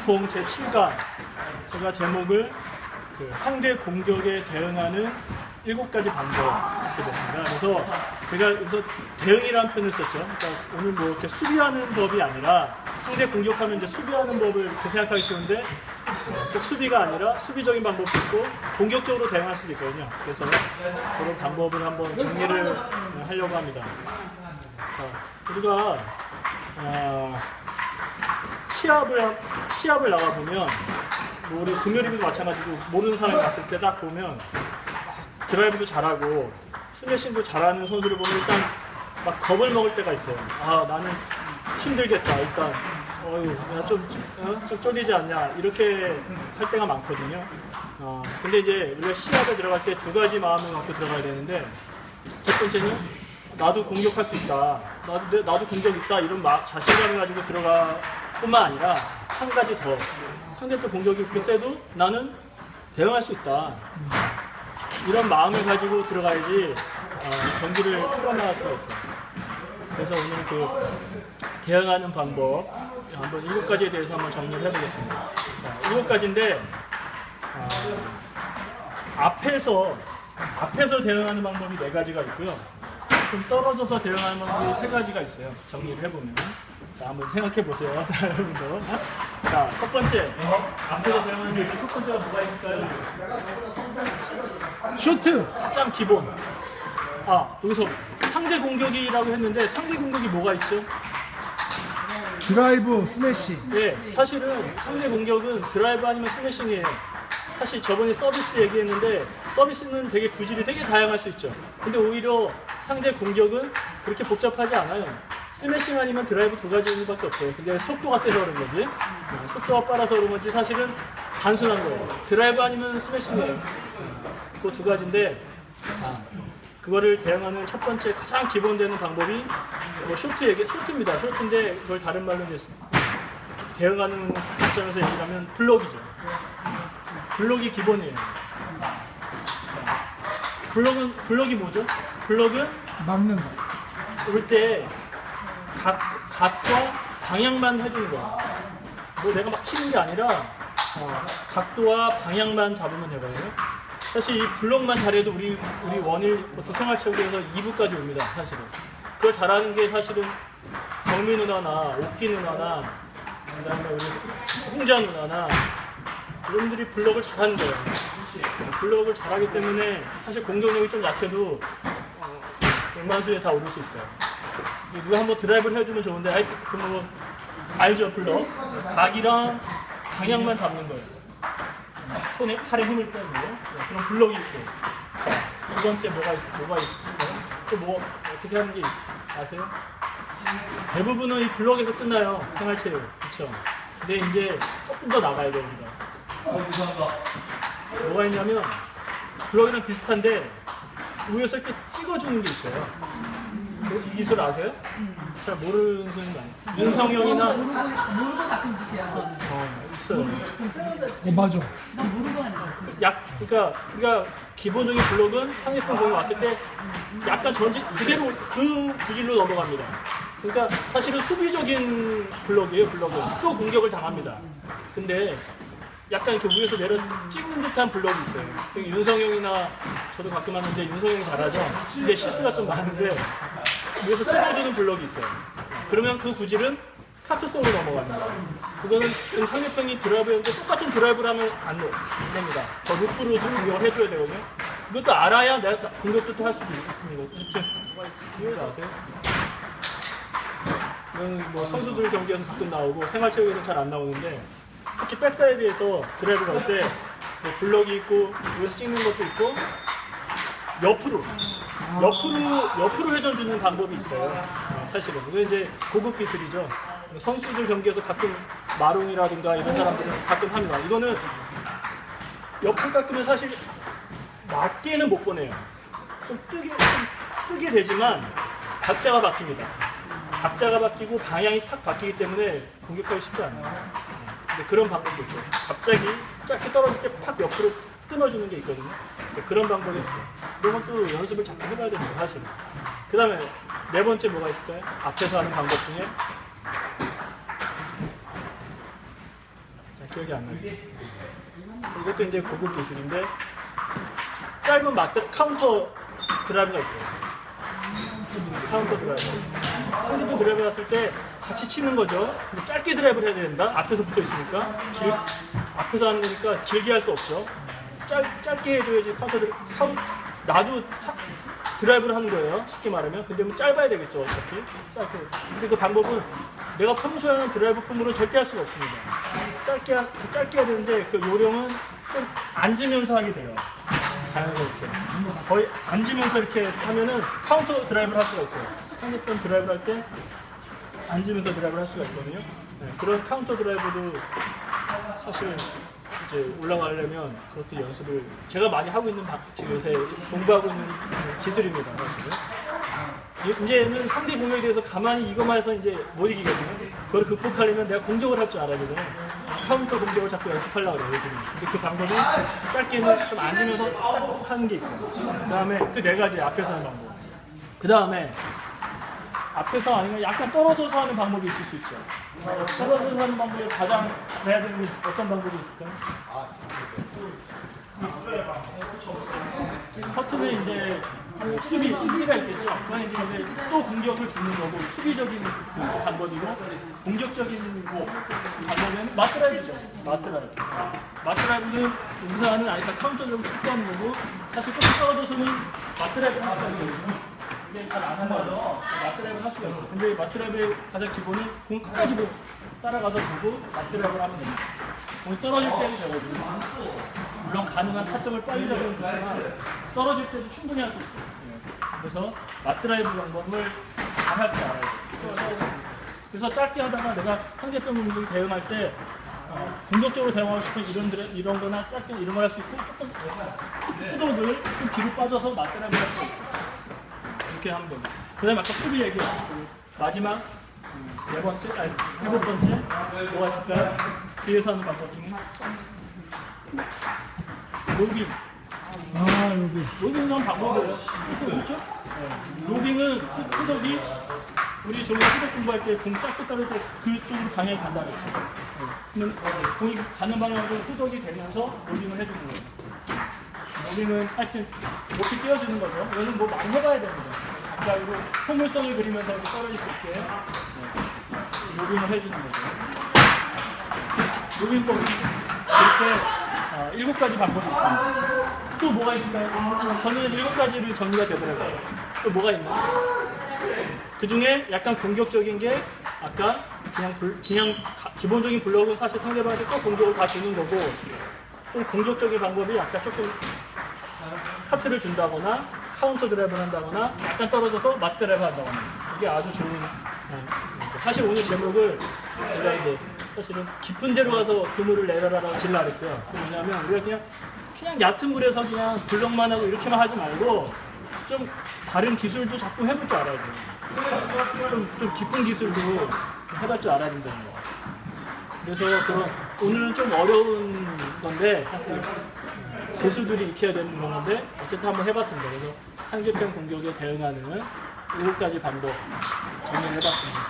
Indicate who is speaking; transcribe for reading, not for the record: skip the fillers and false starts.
Speaker 1: 단봉 제7강 제가 제목을 그 상대 공격에 대응하는 7가지 방법 이렇게 됐습니다. 그래서 제가 여기서 대응이라는 표현을 썼죠. 그러니까 오늘 뭐 이렇게 수비하는 법이 아니라 상대 공격하면 이제 수비하는 법을 이렇게 생각하기 쉬운데 꼭 수비가 아니라 수비적인 방법도 있고 공격적으로 대응할 수도 있거든요. 그래서 그런 방법을 한번 정리를 하려고 합니다. 자, 우리가 시합을 나가보면 뭐 우리 금요일에도 마찬가지고 모르는 사람이 갔을 때 딱 보면 드라이브도 잘하고 스매싱도 잘하는 선수를 보면 일단 막 겁을 먹을 때가 있어요. 아, 나는 힘들겠다. 일단 좀 쫄리지 않냐 이렇게 할 때가 많거든요. 근데 이제 우리가 시합에 들어갈 때 2가지 마음을 갖고 들어가야 되는데, 첫 번째는 나도 공격할 수 있다. 나도 공격 있다. 이런 자신감을 가지고 들어갈 뿐만 아니라 한 가지 더, 상대편 공격이 그렇게 세도 나는 대응할 수 있다. 이런 마음을 가지고 들어가야지 경기를 풀어나갈 수가 있어요. 그래서 오늘 그 대응하는 방법 한번 7가지에 대해서 한번 정리를 해보겠습니다. 자, 7가지인데 앞에서 대응하는 방법이 4가지가 있고요. 좀 떨어져서 대응하는 방법이 3가지가 있어요. 정리를 해보면. 자, 한번 생각해 보세요. 여러분도. 자, 첫 번째. 앞에서 대응하는 게 첫 번째가 뭐가 있을까요?
Speaker 2: 쇼트!
Speaker 1: 가장 기본. 여기서 상대 공격이라고 했는데 상대 공격이 뭐가 있죠?
Speaker 2: 드라이브, 스매싱.
Speaker 1: 예, 사실은 상대 공격은 드라이브 아니면 스매싱이에요. 사실 저번에 서비스 얘기했는데 서비스는 되게 구질이 되게 다양할 수 있죠. 근데 오히려 상대 공격은 그렇게 복잡하지 않아요. 스매싱 아니면 드라이브 2가지밖에 없어요. 근데 속도가 세서 그런 거지. 속도가 빨라서 그런 건지 사실은 단순한 거예요. 드라이브 아니면 스매싱이에요. 그 2가지인데 그거를 대응하는 첫 번째 가장 기본되는 방법이 뭐 쇼트입니다. 쇼트인데 그걸 다른 말로 이제 대응하는 관점에서 얘기하면 블록이죠. 블록이 기본이에요. 블록이 뭐죠? 블록은
Speaker 2: 막는 거.
Speaker 1: 그럴 때 각과 방향만 해주는 거야. 뭐 내가 막 치는 게 아니라 각도와 방향만 잡으면 되거든요. 사실 이 블록만 잘해도 우리 원일 보통 생활체육에서 2부까지 옵니다. 사실은 그걸 잘하는 게 사실은 경미 누나나 오키 누나나 그다음에 우리 홍자 누나나 이분들이 블록을 잘하는 거예요. 블록을 잘하기 때문에 사실 공격력이 좀 약해도 백만수에 다 오를 수 있어요. 누가 한번 드라이브를 해주면 좋은데 하여튼 뭐 알죠? 블록 각이랑 방향만 잡는 거예요. 팔에 힘을 빼고 그런 블록이 있고. 자, 2번째 뭐가 있을까요? 또 뭐 어떻게 하는 게 아세요? 대부분은 이 블록에서 끝나요. 생활체육. 그렇죠? 근데 이제 조금 더 나가야 됩니다. 뭐가 있냐면 블록이랑 비슷한데 위에서 이렇게 찍어주는 게 있어요. 이 기술 아세요? 잘 모르는 분이 많아요. 윤성형이나
Speaker 3: 모르고 가끔씩 해야죠.
Speaker 1: 있어요.
Speaker 2: 맞아.
Speaker 3: 나 모르고 하는 거.
Speaker 1: 그러니까 우리가 기본적인 블록은 상대편 공이 왔을 때 약간 전진 그대로 그 구질로 넘어갑니다. 그러니까 사실은 수비적인 블록이에요. 블록은 또 공격을 당합니다. 근데 약간 이렇게 위에서 내려 찍는 듯한 블록이 있어요. 윤성형이나 저도 가끔 하는데 윤성형이 잘하죠. 근데 실수가 좀 많은데 위에서 찍어주는 블록이 있어요. 그러면 그 구질은 카트성으로 넘어갑니다. 그거는 상대편이 드라이브였는데 똑같은 드라이브를 하면 안 됩니다. 더 루프로 공격을 해줘야 되거든요. 이것도 알아야 내가 공격도 또 할 수도 있습니다. 뭐가 있어요? 나오세요? 이건 뭐 선수들 경기에서 가끔 나오고 생활체육에서 잘 안 나오는데 특히 백사이드에서 드라이브 갈 때 뭐 블럭이 있고 여기서 찍는 것도 있고 옆으로 회전 주는 방법이 있어요. 사실은 이거 이제 고급 기술이죠. 선수들 경기에서 가끔 마롱이라든가 이런 사람들은 가끔 합니다. 이거는 옆을 깎으면 사실 맞게는 못 보내요. 좀 뜨게 되지만 각자가 바뀝니다. 각자가 바뀌고 방향이 싹 바뀌기 때문에 공격하기 쉽지 않아요. 근데 그런 방법도 있어요. 갑자기 짧게 떨어질 때 팍 옆으로 끊어주는 게 있거든요. 그런 방법이 있어요. 이런 것도 연습을 자꾸 해봐야 됩니다, 사실은. 그 다음에 4번째 뭐가 있을까요? 앞에서 하는 방법 중에 기억이 안 나지. 이것도 이제 고급 기술인데 짧은 카운터 드라이브가 있어요. 카운터 드라이브. 상대편 드라이브 갔을 때 같이 치는 거죠. 근데 짧게 드라이브를 해야 된다. 앞에서 붙어 있으니까 앞에서 하는 거니까 길게 할 수 없죠. 짧게 해줘야지 나도 드라이브를 하는 거예요. 쉽게 말하면. 근데 뭐 짧아야 되겠죠. 어차피. 짧게. 근데 그 방법은 내가 평소에 하는 드라이브 폼으로 절대 할 수가 없습니다. 짧게 해야 되는데 그 요령은 좀 앉으면서 하게 돼요. 자연스럽게. 거의 앉으면서 이렇게 하면은 카운터 드라이브를 할 수가 있어요. 상대편 드라이브를 할 때 앉으면서 드라이브를 할 수가 있거든요. 네, 그런 카운터 드라이브도 사실 이제 올라가려면 그것도 연습을 제가 많이 하고 있는 지금 요새 공부하고 있는 기술입니다. 사실은. 이제는 상대 공격에 대해서 가만히 이것만 해서 이제 못 이기거든요. 그걸 극복하려면 내가 공격을 할 줄 알아야 되잖아요. 카운터 공격을 자꾸 연습하려고 그래요, 요즘은. 근데 그 방법이 짧게는 좀 앉으면서 딱 하는 게 있어요. 그 다음에 그 네 가지 앞에서 하는 방법. 그 다음에 앞에서 아니면 약간 떨어져서 하는 방법이 있을 수 있죠. 떨어져서 하는 방법에 가장 해야 되는 게 어떤 방법이 있을까요? 커트는 이제 수비가 있겠죠. 그건 이제 또 공격을 주는 거고 수비적인 그 방법이고 공격적인 방법은 맞드라이브죠. 맞드라이브는 우사하는 아니까 카운터적으로 축구하는 거고 사실 또 떨어져서는 맞드라이브를 할 수가 있어요. 근데 잘 안 하면 맞드라이브를 할 수가 있어요. 근데 맞드라이브의 가장 기본은 공 끝까지 따라가서 보고 맞드라이브를 하면 됩니다. 공이 떨어질 때도 되거든요. 물론 가능한 타점을 빨리 잡으면 좋지만 떨어질 때도 충분히 할 수 있어요. 그래서 맞드라이브 방법을 잘 할 줄 알아야 돼요. 그래서 짧게 하다가 내가 상대편 공격이 대응할 때 공격적으로 대응하고 싶은 이런 거나 짧게 이런 걸 할 수 있고 조금 후독을 좀 뒤로 빠져서 맞드라이브 할 수 있어요. 이렇게 하면 됩니다. 그 다음에 아까 수비 얘기했죠. 마지막 일곱 번째 뭐가 있을까요? 뒤에서 하는 방법 중에 로빙. 로빙은 방법이에요. 그렇죠? 네. 로빙은 후독이 우리 저희가 후독 공부할 때 공 짧게 따를 때 그쪽으로 방향이 간다 그랬죠. 네. 공이 가는 방향으로 후독이 되면서 로빙을 해주는 거예요. 로빙은 하여튼 높이 띄워주는 거죠. 이거는 뭐 많이 해봐야 됩니다. 가까이로 포물선을 그리면서 이렇게 떨어질 수 있게 로빙을 해주는 거죠. 로빙법이 이렇게 7가지 방법이 있습니다. 또 뭐가 있을까요? 저는 7가지로 정리가 되더라고요. 또 뭐가 있나? 그 중에 약간 공격적인 게 아까 그냥 기본적인 블록은 사실 상대방한테 또 공격을 다 주는 거고 좀 공격적인 방법이 아까 조금 카트를 준다거나 카운터 드라이브를 한다거나 약간 떨어져서 맞 드라이브 한다거나 이게 아주 좋은 사실 오늘 제목을 제가 이제 사실은 깊은 데로 가서 그물을 내려라라고 질라 그랬어요. 왜냐하면 우리가 그냥 얕은 물에서 그냥 블럭만 하고 이렇게만 하지 말고 좀 다른 기술도 자꾸 해볼 줄 알아야 돼요. 좀 깊은 기술도 해볼 줄 알아야 된다는 거. 그래서 오늘은 좀 어려운 건데 사실 고수들이 익혀야 되는 건데 어쨌든 한번 해봤습니다. 그래서 상대편 공격에 대응하는 7가지 방법 정리를 해봤습니다.